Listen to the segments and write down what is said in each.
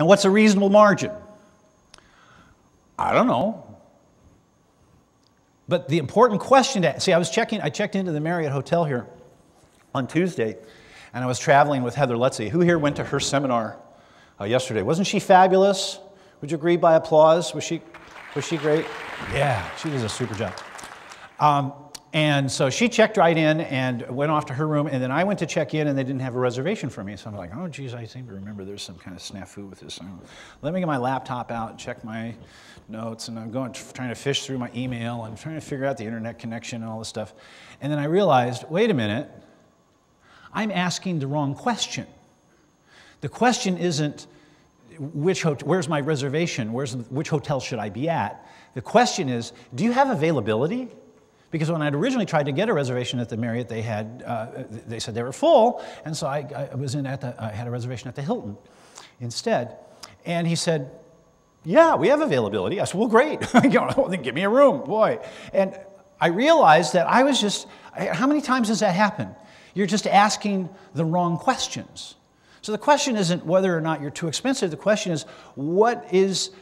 And what's a reasonable margin? I don't know. But the important question to see, I checked into the Marriott Hotel here on Tuesday, and I was traveling with Heather Lutzy. Who here went to her seminar yesterday? Wasn't she fabulous? Would you agree by applause? Was she great? Yeah, she did a super job. And so she checked right in and went off to her room, and then I went to check in, and they didn't have a reservation for me. So I'm like, oh, geez, I seem to remember there's some kind of snafu with this. So let me get my laptop out and check my notes, and I'm trying to fish through my email and trying to figure out the internet connection and all this stuff. And then I realized, wait a minute, I'm asking the wrong question. The question isn't, where's my reservation? Which hotel should I be at? The question is, do you have availability? Because when I'd originally tried to get a reservation at the Marriott, they said they were full, and so I had a reservation at the Hilton instead. And he said, yeah, we have availability. I said, well, great. Then give me a room, boy. And I realized that I was just, how many times does that happen? You're just asking the wrong questions. So the question isn't whether or not you're too expensive. The question is, what is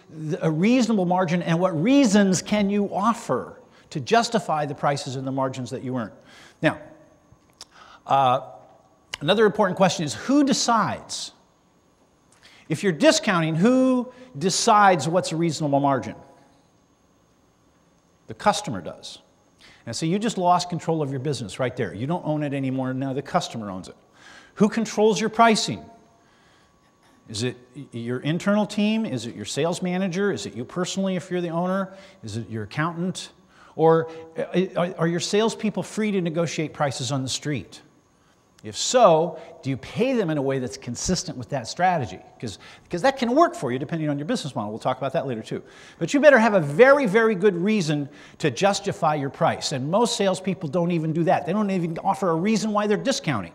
a reasonable margin, and what reasons can you offer to justify the prices and the margins that you earn? Now, another important question is, who decides? If you're discounting, who decides what's a reasonable margin? The customer does. And so you just lost control of your business right there. You don't own it anymore. Now the customer owns it. Who controls your pricing? Is it your internal team? Is it your sales manager? Is it you personally if you're the owner? Is it your accountant? Or are your salespeople free to negotiate prices on the street? If so, do you pay them in a way that's consistent with that strategy? Because that can work for you depending on your business model. We'll talk about that later too. But you better have a very, very good reason to justify your price. And most salespeople don't even do that. They don't even offer a reason why they're discounting.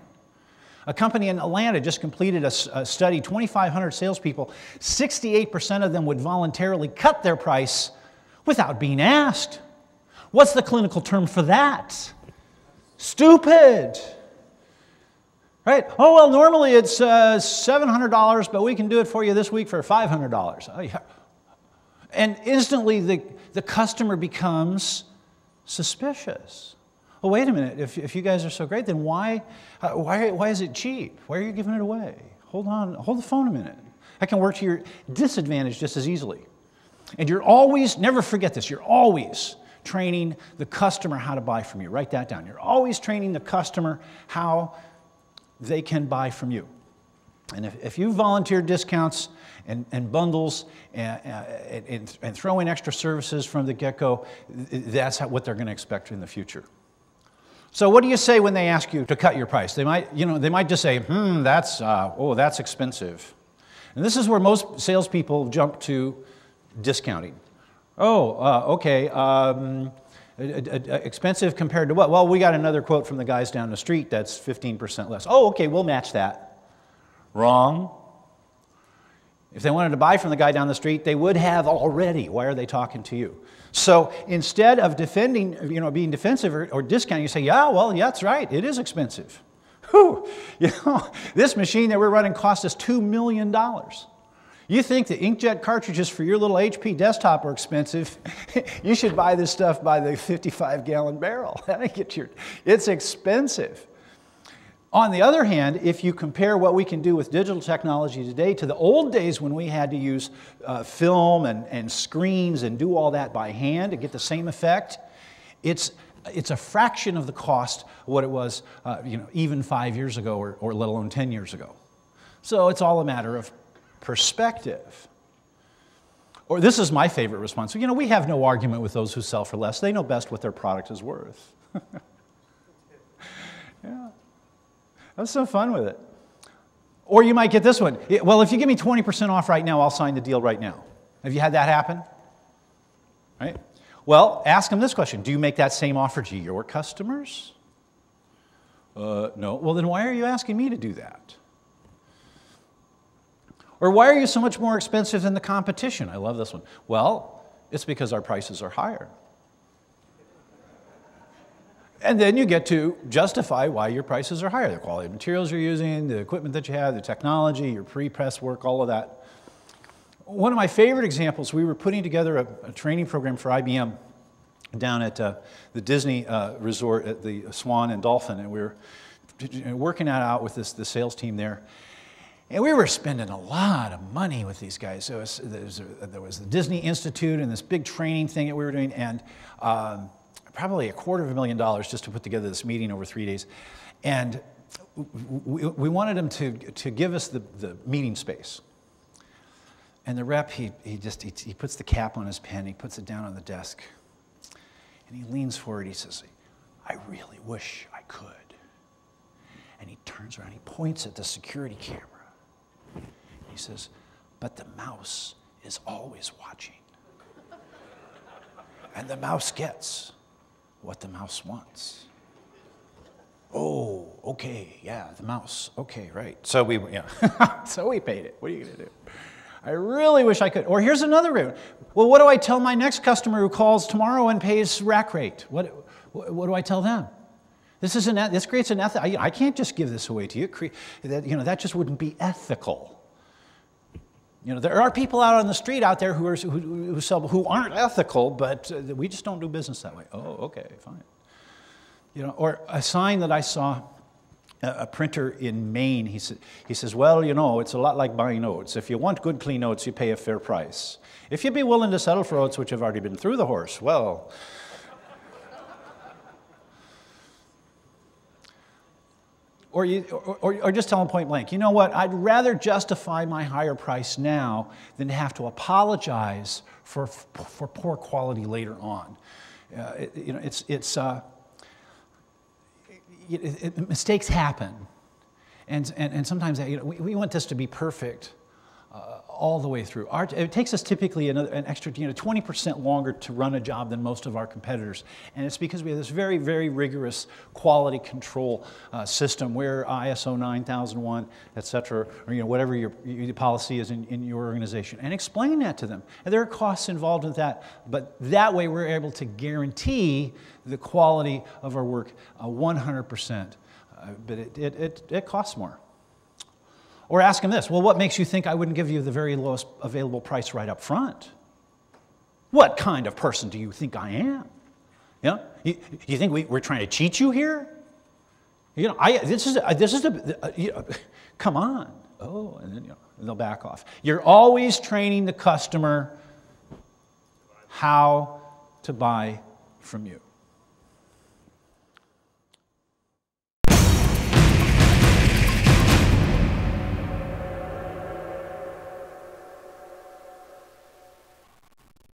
A company in Atlanta just completed a study, 2,500 salespeople. 68% of them would voluntarily cut their price without being asked. What's the clinical term for that? Stupid. Right? Oh, well, normally it's $700, but we can do it for you this week for $500. Oh, yeah. And instantly the customer becomes suspicious. Well, wait a minute. If you guys are so great, then why is it cheap? Why are you giving it away? Hold on. Hold the phone a minute. I can work to your disadvantage just as easily. And you're always, never forget this, you're always training the customer how to buy from you. Write that down. You're always training the customer how they can buy from you. And if you volunteer discounts and bundles and throw in extra services from the get-go, that's what they're going to expect in the future. So what do you say when they ask you to cut your price? They might just say, that's expensive. And this is where most salespeople jump to discounting. Okay. Expensive compared to what? Well, we got another quote from the guys down the street that's 15% less. Oh, okay, we'll match that. Wrong. If they wanted to buy from the guy down the street, they would have already. Why are they talking to you? So instead of defending, being defensive or discounting, you say, yeah, that's right, it is expensive. Whew, this machine that we're running cost us $2 million. You think the inkjet cartridges for your little HP desktop are expensive, you should buy this stuff by the 55-gallon barrel. It's expensive. On the other hand, if you compare what we can do with digital technology today to the old days when we had to use film and screens and do all that by hand to get the same effect, it's a fraction of the cost of what it was even 5 years ago or let alone 10 years ago. So it's all a matter of perspective. Or this is my favorite response. We have no argument with those who sell for less. They know best what their product is worth. Yeah. Have some fun with it. Or you might get this one. Well, if you give me 20% off right now, I'll sign the deal right now. Have you had that happen? Right? Well, ask them this question. Do you make that same offer to your customers? No. Well, then why are you asking me to do that? Or why are you so much more expensive than the competition? I love this one. Well, it's because our prices are higher. And then you get to justify why your prices are higher. The quality of materials you're using, the equipment that you have, the technology, your pre-press work, all of that. One of my favorite examples, we were putting together a training program for IBM down at the Disney resort at the Swan and Dolphin, and we were working that out with the sales team there. And we were spending a lot of money with these guys. There was the Disney Institute and this big training thing that we were doing, and probably $250,000 just to put together this meeting over 3 days. And we wanted them to give us the meeting space. And the rep, he puts the cap on his pen, he puts it down on the desk, and he leans forward, he says, "I really wish I could." And he turns around, he points at the security camera. He says, "But the mouse is always watching. And the mouse gets what the mouse wants." Oh, okay, yeah, the mouse. Okay, right. So so we paid it. What are you going to do? I really wish I could. Or here's another way. Well, what do I tell my next customer who calls tomorrow and pays rack rate? What do I tell them? This creates an ethic. I can't just give this away to you. That just wouldn't be ethical. There are people out on the street out there who aren't ethical, but we just don't do business that way. Oh, okay, fine. Or a sign that I saw, a printer in Maine, he says, "Well, it's a lot like buying oats. If you want good, clean oats, you pay a fair price. If you'd be willing to settle for oats which have already been through the horse, well..." Or just tell them point blank, "You know what, I'd rather justify my higher price now than to have to apologize for poor quality later on." Mistakes happen, and sometimes we want this to be perfect all the way through. It takes us typically an extra 20% longer to run a job than most of our competitors, and it's because we have this very, very rigorous quality control system where ISO 9001, et cetera, or whatever your policy is in your organization, and explain that to them. And there are costs involved with that, but that way we're able to guarantee the quality of our work 100%, but it costs more. Or ask them this, "Well, what makes you think I wouldn't give you the very lowest available price right up front? What kind of person do you think I am? You think we're trying to cheat you here? Come on." Oh, and then they'll back off. You're always training the customer how to buy from you.